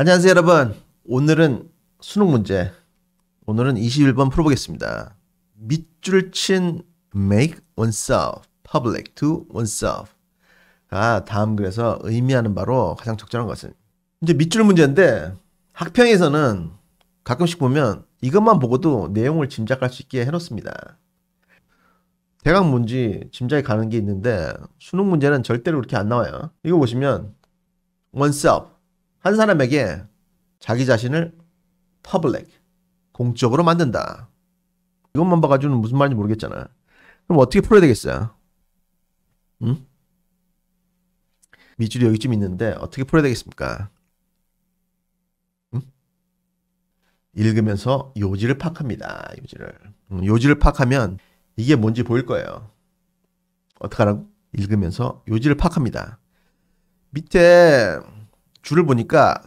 안녕하세요, 여러분. 오늘은 수능 문제. 오늘은 21번 풀어보겠습니다. 밑줄 친 make oneself public to oneself. 다음 글에서 의미하는 바로 가장 적절한 것은. 이제 밑줄 문제인데 학평에서는 가끔씩 보면 이것만 보고도 내용을 짐작할 수 있게 해놓습니다. 대강 뭔지 짐작이 가는 게 있는데 수능 문제는 절대로 그렇게 안 나와요. 이거 보시면 oneself. 한 사람에게 자기 자신을 public, 공적으로 만든다. 이것만 봐가지고는 무슨 말인지 모르겠잖아. 그럼 어떻게 풀어야 되겠어요? 응? 밑줄이 여기쯤 있는데 어떻게 풀어야 되겠습니까? 응? 읽으면서 요지를 파악합니다. 요지를 파악하면 이게 뭔지 보일 거예요. 어떡하라고? 읽으면서 요지를 파악합니다. 밑에 줄을 보니까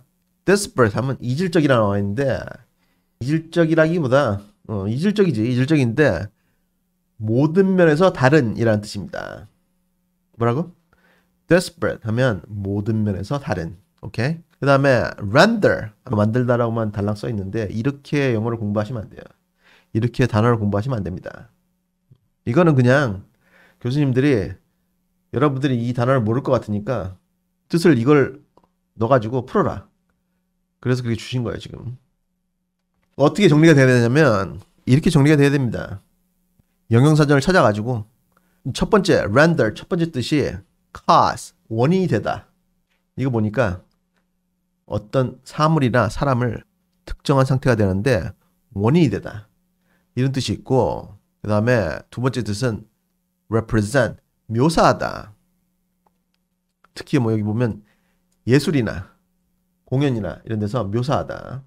desperate 하면 이질적이라 나와 있는데 이질적이라기보다 이질적인데 모든 면에서 다른 이라는 뜻입니다. 뭐라고? desperate 하면 모든 면에서 다른. 오케이? 그 다음에 render 만들다라고만 달랑 써 있는데 이렇게 영어를 공부하시면 안 돼요. 이렇게 단어를 공부하시면 안 됩니다. 이거는 그냥 교수님들이 여러분들이 이 단어를 모를 것 같으니까 뜻을 이걸 넣어가지고 풀어라. 그래서 그렇게 주신 거예요, 지금. 어떻게 정리가 돼야 되냐면 이렇게 정리가 돼야 됩니다. 영영사전을 찾아가지고 첫 번째 render, 첫 번째 뜻이 cause, 원인이 되다. 이거 보니까 어떤 사물이나 사람을 특정한 상태가 되는데 원인이 되다. 이런 뜻이 있고 그 다음에 두 번째 뜻은 represent, 묘사하다. 특히 뭐 여기 보면 예술이나 공연이나 이런 데서 묘사하다.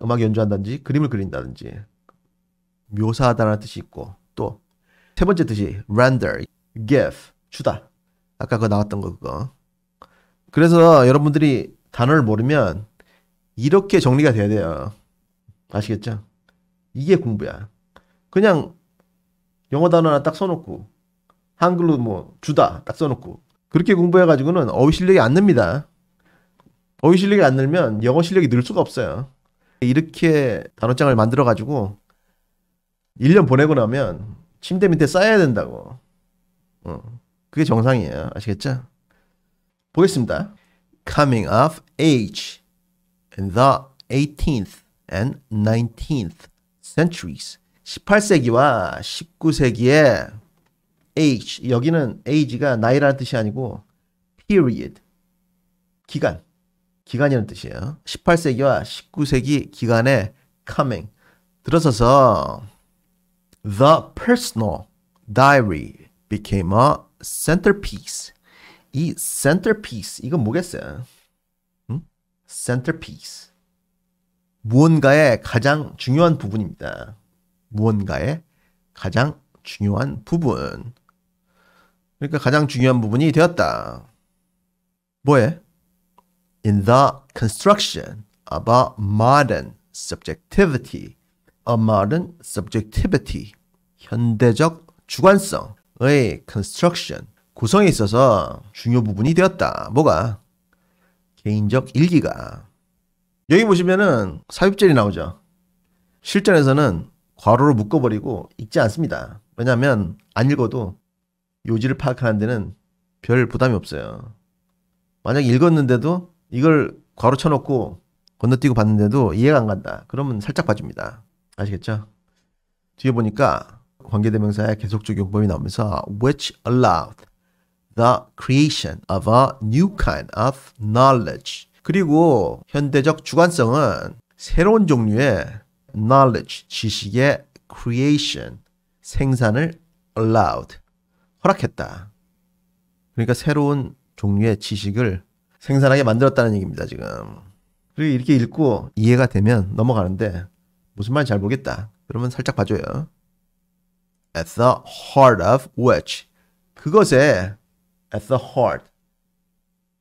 음악 연주한다든지 그림을 그린다든지 묘사하다라는 뜻이 있고 또 세 번째 뜻이 render, give, 주다. 아까 그거 나왔던 거 그거. 그래서 여러분들이 단어를 모르면 이렇게 정리가 돼야 돼요. 아시겠죠? 이게 공부야. 그냥 영어 단어 하나 딱 써놓고 한글로 뭐 주다 딱 써놓고 그렇게 공부해가지고는 어휘 실력이 안 늡니다. 어휘 실력이 안 늘면 영어 실력이 늘 수가 없어요. 이렇게 단어장을 만들어가지고 1년 보내고 나면 침대 밑에 쌓여야 된다고. 그게 정상이에요. 아시겠죠? 보겠습니다. Coming of age in the 18th and 19th centuries. 18세기와 19세기의 age, 여기는 age가 나이라는 뜻이 아니고 period, 기간이라는 뜻이에요. 18세기와 19세기 기간에 coming, 들어서서 the personal diary became a centerpiece. 이 centerpiece, 이건 뭐겠어요? centerpiece. 무언가의 가장 중요한 부분입니다. 무언가의 가장 중요한 부분. 그러니까 가장 중요한 부분이 되었다. 뭐에? In the construction of a modern subjectivity. A modern subjectivity. 현대적 주관성의 construction. 구성에 있어서 중요 부분이 되었다. 뭐가? 개인적 일기가. 여기 보시면은 사유절이 나오죠. 실전에서는 괄호로 묶어버리고 읽지 않습니다. 왜냐하면 안 읽어도 요지를 파악하는 데는 별 부담이 없어요. 만약 읽었는데도 이걸 괄호 쳐놓고 건너뛰고 봤는데도 이해가 안 간다. 그러면 살짝 봐줍니다. 아시겠죠? 뒤에 보니까 관계대명사의 계속적 용법이 나오면서 which allowed the creation of a new kind of knowledge. 그리고 현대적 주관성은 새로운 종류의 knowledge, 지식의 creation, 생산을 allowed, 허락했다. 그러니까 새로운 종류의 지식을 생산하게 만들었다는 얘기입니다, 지금. 그리고 이렇게 읽고 이해가 되면 넘어가는데 무슨 말인지 잘 모르겠다. 그러면 살짝 봐줘요. At the heart of which. 그것에 at the heart.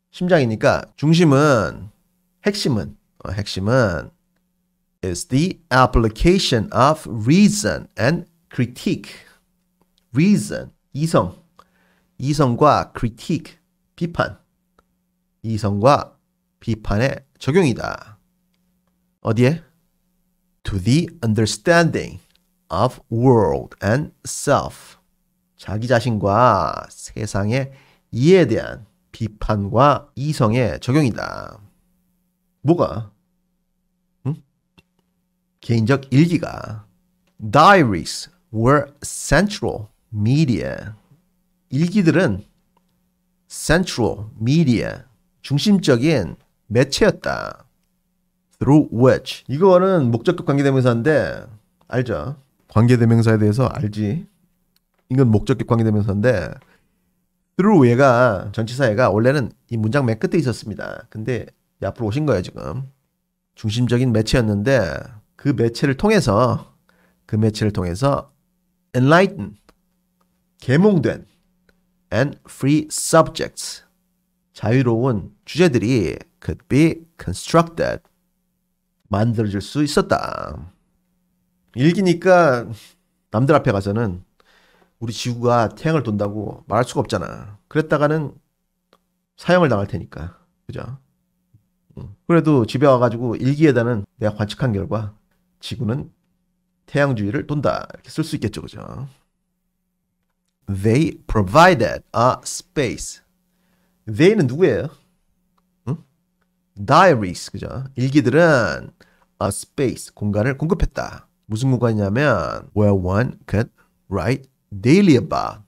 심장이니까 중심은, 핵심은 is the application of reason and critique. reason, 이성과 critique, 비판. 이성과 비판의 적용이다. 어디에? To the understanding of world and self. 자기 자신과 세상의 이해에 대한 비판과 이성의 적용이다. 뭐가? 응? 개인적 일기가. Diaries were central media. 일기들은 central media, 중심적인 매체였다. Through which. 이거는 목적격 관계대명사인데 알죠? 관계대명사에 대해서 알지? 이건 목적격 관계대명사인데 through 얘가 전치사애가 원래는 이 문장 맨 끝에 있었습니다. 근데 앞으로 오신 거예요 지금. 중심적인 매체였는데 그 매체를 통해서 enlighten, 계몽된 and free subjects, 자유로운 주제들이 could be constructed, 만들어질 수 있었다. 일기니까 남들 앞에 가서는 우리 지구가 태양을 돈다고 말할 수가 없잖아. 그랬다가는 사형을 당할 테니까. 그죠? 그래도 집에 와가지고 일기에다는 내가 관측한 결과 지구는 태양주위를 돈다. 이렇게 쓸 수 있겠죠. 그죠? They provided a space. They는 누구예요? 응? Diaries. 그죠? 일기들은 a space. 공간을 공급했다. 무슨 공간이냐면 where one could write daily about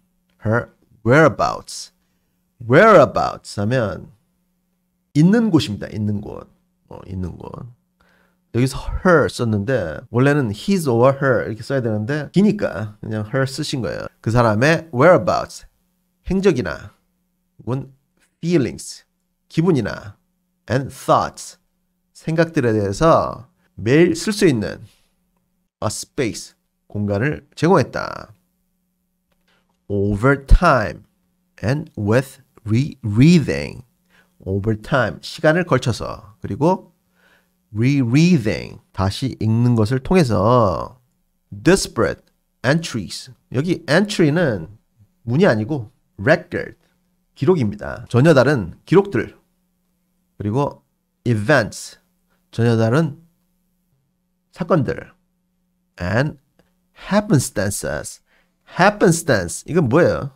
her whereabouts. whereabouts 하면 있는 곳입니다. 있는 곳. 있는 곳. 여기서 her 썼는데 원래는 his or her 이렇게 써야 되는데 기니까 그냥 her 쓰신 거예요. 그 사람의 whereabouts, 행적이나 혹은 feelings, 기분이나 and thoughts, 생각들에 대해서 매일 쓸 수 있는 a space, 공간을 제공했다. Over time and with rereading. over time, 시간을 걸쳐서 그리고 rereading, 다시 읽는 것을 통해서 disparate entries. 여기 entry는 문이 아니고 record, 기록입니다. 전혀 다른 기록들. 그리고 events, 전혀 다른 사건들. and happenstances. happenstance, 이건 뭐예요?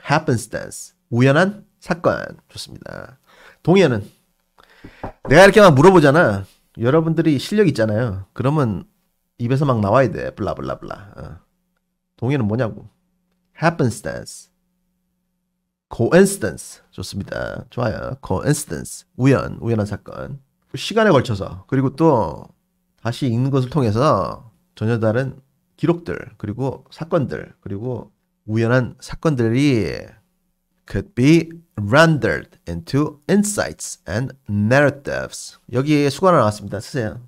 happenstance, 우연한 사건. 좋습니다. 동의어는 내가 이렇게 막 물어보잖아. 여러분들이 실력 있잖아요. 그러면 입에서 막 나와야 돼. 블라블라블라. 동의어는 뭐냐고. happenstance, coincidence. 좋습니다. 좋아요. coincidence, 우연한 사건. 시간에 걸쳐서 그리고 또 다시 읽는 것을 통해서 전혀 다른 기록들 그리고 사건들 그리고 우연한 사건들이 could be rendered into insights and narratives. 여기에 수거가 나왔습니다. 쓰세요.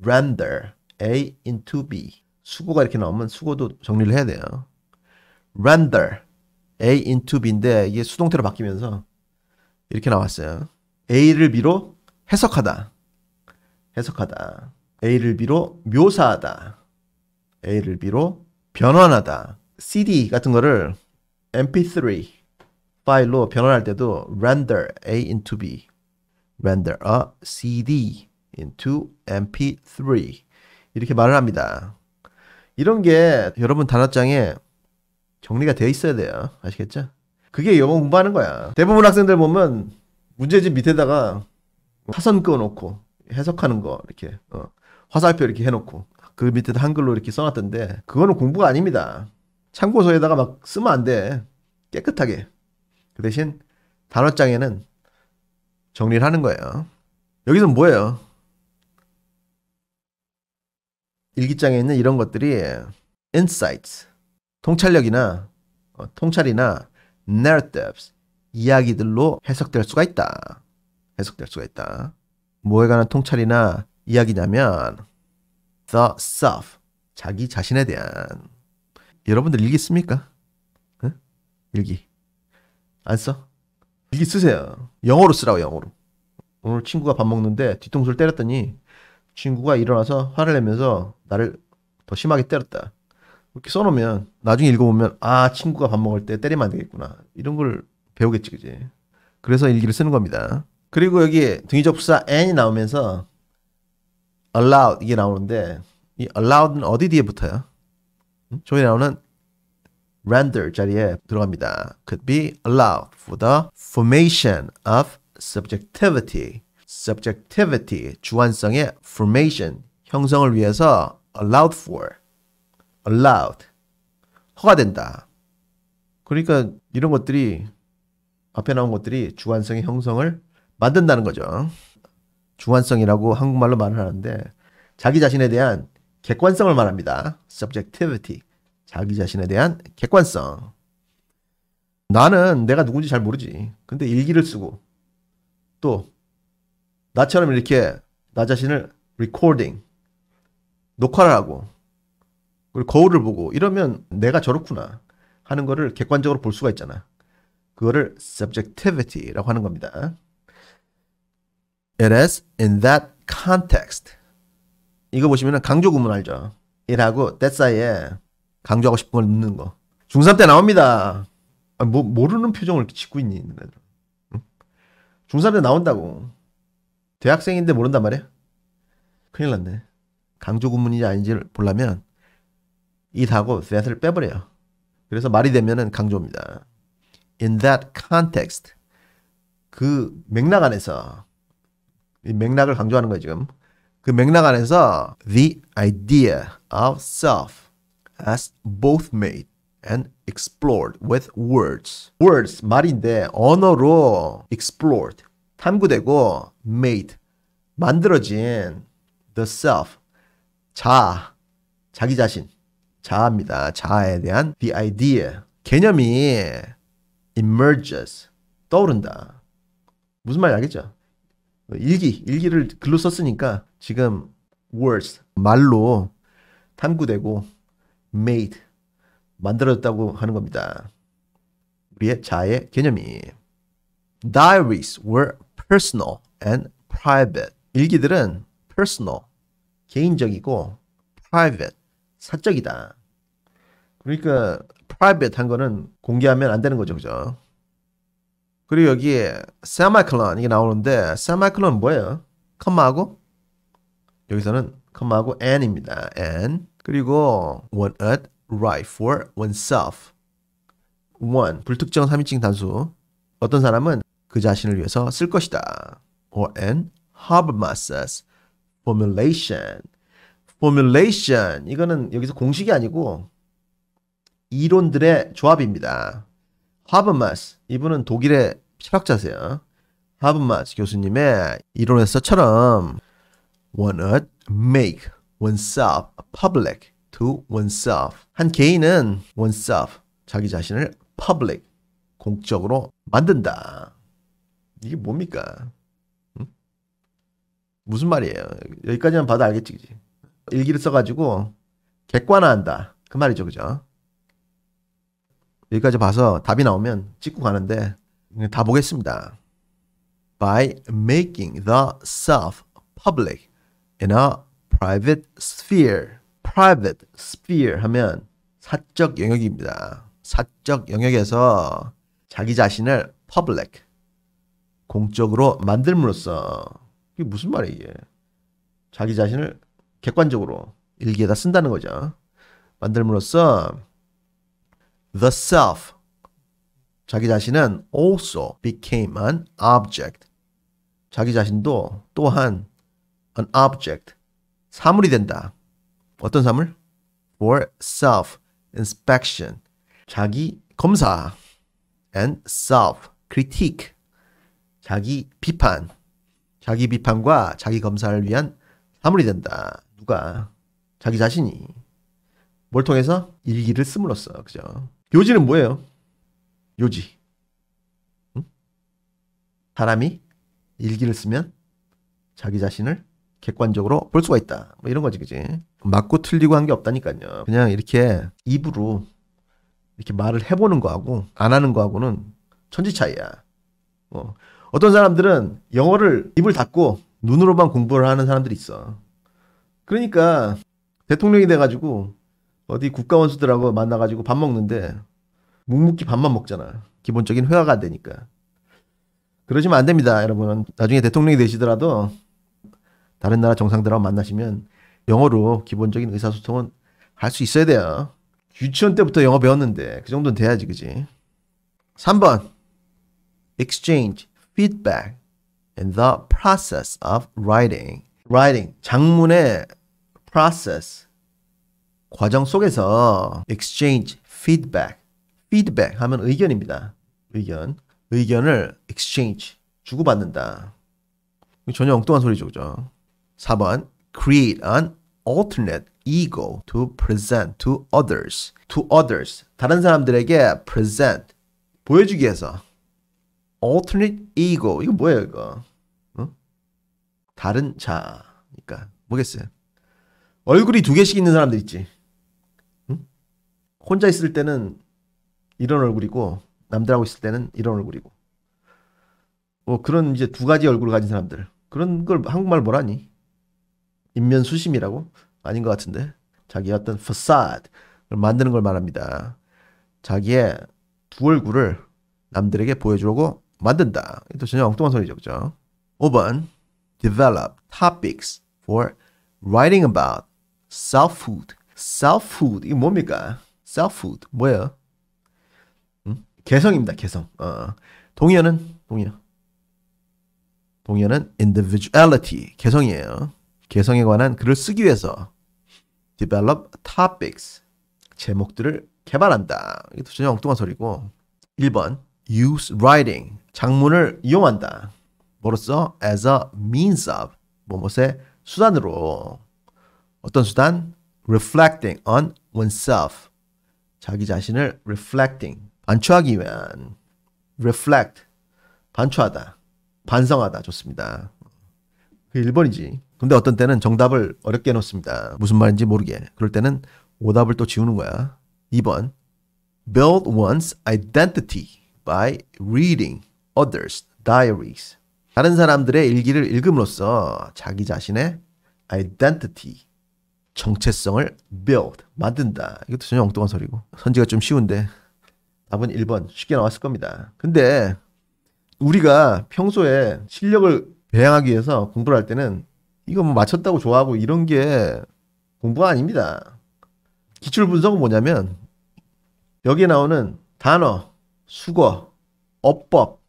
render, A into B. 수고가 이렇게 나오면 수고도 정리를 해야 돼요. render, A into B인데 이게 수동태로 바뀌면서 이렇게 나왔어요. A를 B로 해석하다. A를 B로 묘사하다. A를 B로 변환하다. CD 같은 거를 MP3 파일로 변환할 때도 render A into B, render a CD into MP3 이렇게 말을 합니다. 이런 게 여러분 단어장에 정리가 되어 있어야 돼요. 아시겠죠? 그게 영어 공부하는 거야. 대부분 학생들 보면 문제집 밑에다가 사선 그어놓고 해석하는 거 이렇게 화살표 이렇게 해놓고 그 밑에다 한글로 이렇게 써놨던데 그거는 공부가 아닙니다. 참고서에다가 막 쓰면 안 돼. 깨끗하게. 그 대신 단어장에는 정리를 하는 거예요. 여기서는 뭐예요? 일기장에 있는 이런 것들이 insights, 통찰이나 narratives, 이야기들로 해석될 수가 있다. 뭐에 관한 통찰이나 이야기냐면 the self, 자기 자신에 대한. 여러분들 일기 씁니까? 응? 일기 안 써? 일기 쓰세요. 영어로 쓰라고. 영어로. 오늘 친구가 밥 먹는데 뒤통수를 때렸더니 친구가 일어나서 화를 내면서 나를 더 심하게 때렸다. 이렇게 써놓으면 나중에 읽어보면 아, 친구가 밥 먹을 때 때리면 안 되겠구나. 이런 걸 배우겠지, 그지? 그래서 일기를 쓰는 겁니다. 그리고 여기 등위접수사 and이 나오면서 allowed 이게 나오는데 이 allowed는 어디 뒤에 붙어요? 저기 나오는 render 자리에 들어갑니다. Could be allowed for the formation of subjectivity. subjectivity, 주관성의 formation, 형성을 위해서 allowed for, allowed, 허가된다. 그러니까 이런 것들이 앞에 나온 것들이 주관성의 형성을 만든다는 거죠. 주관성이라고 한국말로 말을 하는데 자기 자신에 대한 객관성을 말합니다. subjectivity, 자기 자신에 대한 객관성. 나는 내가 누군지 잘 모르지. 근데 일기를 쓰고 또 나처럼 이렇게 나 자신을 recording, 녹화를 하고 그리고 거울을 보고 이러면 내가 저렇구나 하는 거를 객관적으로 볼 수가 있잖아. 그거를 subjectivity라고 하는 겁니다. It is in that context. 이거 보시면 강조 구문 알죠? it하고 that 사이에 강조하고 싶은 걸 넣는 거. 중3 때 나옵니다. 모르는 표정을 이렇게 짓고 있니? 응? 중3 때 나온다고. 대학생인데 모른단 말이야? 큰일 났네. 강조 구문인지 아닌지를 보려면 it하고 that을 빼버려요. 그래서 말이 되면은 강조입니다. In that context. 그 맥락 안에서 이 맥락을 강조하는 거예요, 지금. 그 맥락 안에서 the idea of self as both made and explored with words. words, 말인데 언어로 explored, 탐구되고 made, 만들어진 the self, 자기 자신, 자아입니다. 자아에 대한 the idea, 개념이 emerges, 떠오른다. 무슨 말인지 알겠죠? 일기를 글로 썼으니까 지금 words, 말로 탐구되고 made, 만들어졌다고 하는 겁니다. 우리의 자아의 개념이. Diaries were personal and private. 일기들은 personal, 개인적이고 private, 사적이다. 그러니까 private 한 거는 공개하면 안 되는 거죠. 그죠? 그리고 여기에 semicolon 이게 나오는데 semicolon 뭐예요? 컴마하고 여기서는 컴마하고 and입니다. and 그리고 one at right for oneself. one 불특정 3인칭 단수. 어떤 사람은 그 자신을 위해서 쓸 것이다. or an Habermas's formulation. formulation 이거는 여기서 공식이 아니고 이론들의 조합입니다. 하버마스 이분은 독일의 철학자세요. 하버마스 교수님의 이론에서처럼 one would make oneself public to oneself. 한 개인은 oneself 자기 자신을 public 공적으로 만든다. 이게 뭡니까? 응? 무슨 말이에요? 여기까지만 봐도 알겠지, 그치? 일기를 써가지고 객관화한다. 그 말이죠, 그죠? 여기까지 봐서 답이 나오면 찍고 가는데 다 보겠습니다. By making the self public in a private sphere. private sphere 하면 사적 영역입니다. 사적 영역에서 자기 자신을 public, 공적으로 만들므로써 이게 무슨 말이에요 이게. 자기 자신을 객관적으로 일기에다 쓴다는 거죠. 만들므로써 the self, 자기 자신은 also became an object. 자기 자신도 또한 an object, 사물이 된다. 어떤 사물? for self-inspection, 자기 검사 and self-critique, 자기 비판, 자기 비판과 자기 검사를 위한 사물이 된다. 누가? 자기 자신이. 뭘 통해서? 일기를 씀으로써. 그죠? 요지는 뭐예요? 요지. 응? 사람이 일기를 쓰면 자기 자신을 객관적으로 볼 수가 있다. 뭐 이런 거지, 그지? 맞고 틀리고 한 게 없다니까요. 그냥 이렇게 입으로 이렇게 말을 해보는 거하고 안 하는 거하고는 천지 차이야. 어떤 사람들은 영어를 입을 닫고 눈으로만 공부를 하는 사람들이 있어. 그러니까 대통령이 돼가지고 어디 국가원수들하고 만나가지고 밥 먹는데 묵묵히 밥만 먹잖아. 기본적인 회화가 안 되니까. 그러시면 안 됩니다, 여러분. 나중에 대통령이 되시더라도 다른 나라 정상들하고 만나시면 영어로 기본적인 의사소통은 할 수 있어야 돼요. 유치원 때부터 영어 배웠는데 그 정도는 돼야지, 그지? 3번. Exchange feedback in the process of writing. writing, 장문의 process, 과정 속에서 exchange feedback. feedback 하면 의견입니다. 의견을 exchange, 주고받는다. 전혀 엉뚱한 소리죠, 그죠? 4번. Create an alternate ego to present to others. to others. 다른 사람들에게 present, 보여주기 위해서. alternate ego. 이거 뭐예요, 이거? 어? 다른 자니까. 뭐겠어요? 얼굴이 두 개씩 있는 사람들 있지. 응? 혼자 있을 때는 이런 얼굴이고, 남들하고 있을 때는 이런 얼굴이고. 뭐 그런 이제 두 가지 얼굴을 가진 사람들. 그런 걸 한국말 뭐라니? 인면수심이라고? 아닌 것 같은데. 자기의 어떤 facade 를 만드는 걸 말합니다. 자기의 두 얼굴을 남들에게 보여주려고 만든다. 또 전혀 엉뚱한 소리죠, 그죠? 5번. Develop topics for writing about self-food. self-food. 이게 뭡니까? self-food. 뭐예요? 개성입니다, 개성. 동의어는 individuality. 개성이에요. 개성에 관한 글을 쓰기 위해서 develop topics. 제목들을 개발한다. 이것도 전혀 엉뚱한 소리고. 1번. use writing. 장문을 이용한다. 뭐로써? as a means of. 무엇의 수단으로. 어떤 수단? reflecting on oneself. 자기 자신을 reflecting. 반추하기 위한. reflect. 반추하다. 반성하다. 좋습니다. 그 1번이지. 근데 어떤 때는 정답을 어렵게 해놓습니다. 무슨 말인지 모르게. 그럴 때는 오답을 또 지우는 거야. 2번. Build one's identity by reading others' diaries. 다른 사람들의 일기를 읽음으로써 자기 자신의 identity, 정체성을 build, 만든다. 이것도 전혀 엉뚱한 소리고. 선지가 좀 쉬운데 답은 1번 쉽게 나왔을 겁니다. 근데 우리가 평소에 실력을 배양하기 위해서 공부를 할 때는 이거 뭐 맞췄다고 좋아하고 이런 게 공부가 아닙니다. 기출 분석은 뭐냐면 여기에 나오는 단어, 수거, 어법,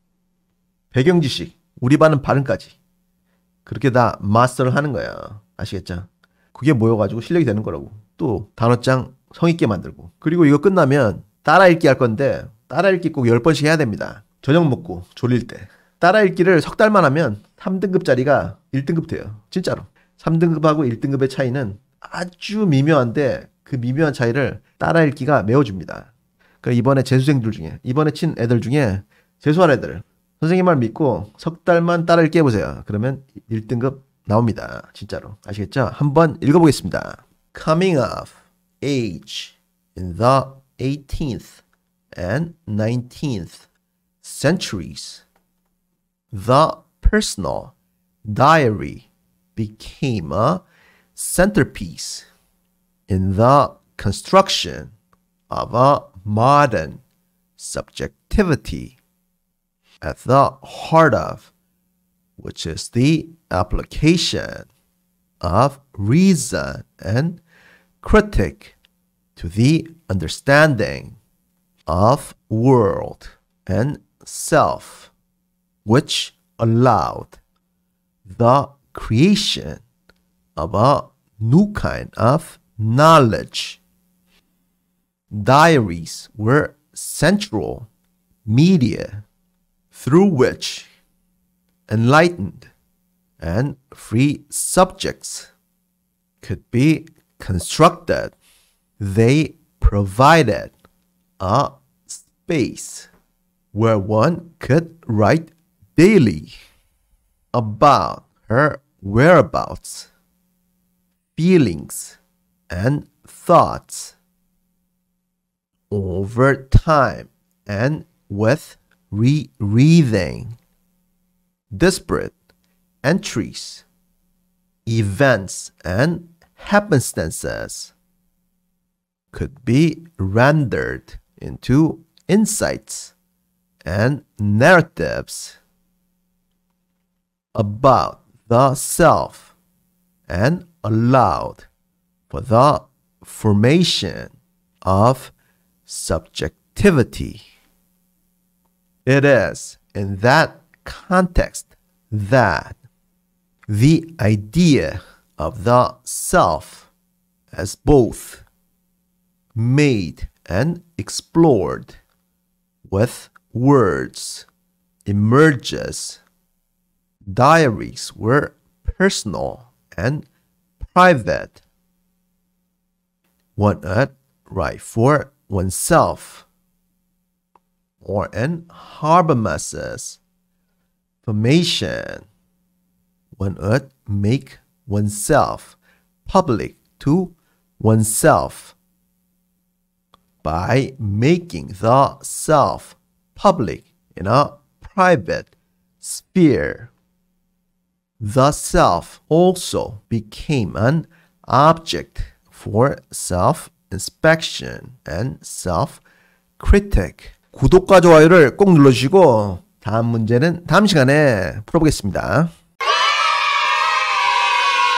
배경 지식, 우리 반은 발음까지 그렇게 다 마스터를 하는 거야. 아시겠죠? 그게 모여가지고 실력이 되는 거라고. 또 단어장 성의있게 만들고. 그리고 이거 끝나면 따라 읽기 할 건데 따라 읽기 꼭 10번씩 해야 됩니다. 저녁 먹고 졸릴 때. 따라 읽기를 석 달만 하면 3등급짜리가 1등급 돼요. 진짜로. 3등급하고 1등급의 차이는 아주 미묘한데 그 미묘한 차이를 따라 읽기가 메워줍니다. 그러니까 이번에 재수생들 중에, 이번에 친 애들 중에 재수할 애들, 선생님 말 믿고 석 달만 따라 읽기 해보세요. 그러면 1등급 나옵니다. 진짜로. 아시겠죠? 한번 읽어보겠습니다. Coming of age in the 18th and 19th centuries, the personal diary became a centerpiece in the construction of a modern subjectivity, at the heart of which is the application of reason and critique to the understanding of world and self, which allowed the creation of a new kind of knowledge. Diaries were central media through which enlightened and free subjects could be constructed. They provided a space where one could write daily about her whereabouts, feelings, and thoughts. Over time and with rereading, disparate entries, events, and happenstances could be rendered into insights and narratives about the self and allowed for the formation of subjectivity. It is in that context that the idea of the self as both made and explored with words emerges. Diaries were personal and private. One would write for oneself, or in Habermas's formation, one would make oneself public to oneself. By making the self public in a private sphere, the self also became an object for self-inspection and self-critic. 구독과 좋아요를 꼭 눌러주시고 다음 문제는 다음 시간에 풀어보겠습니다.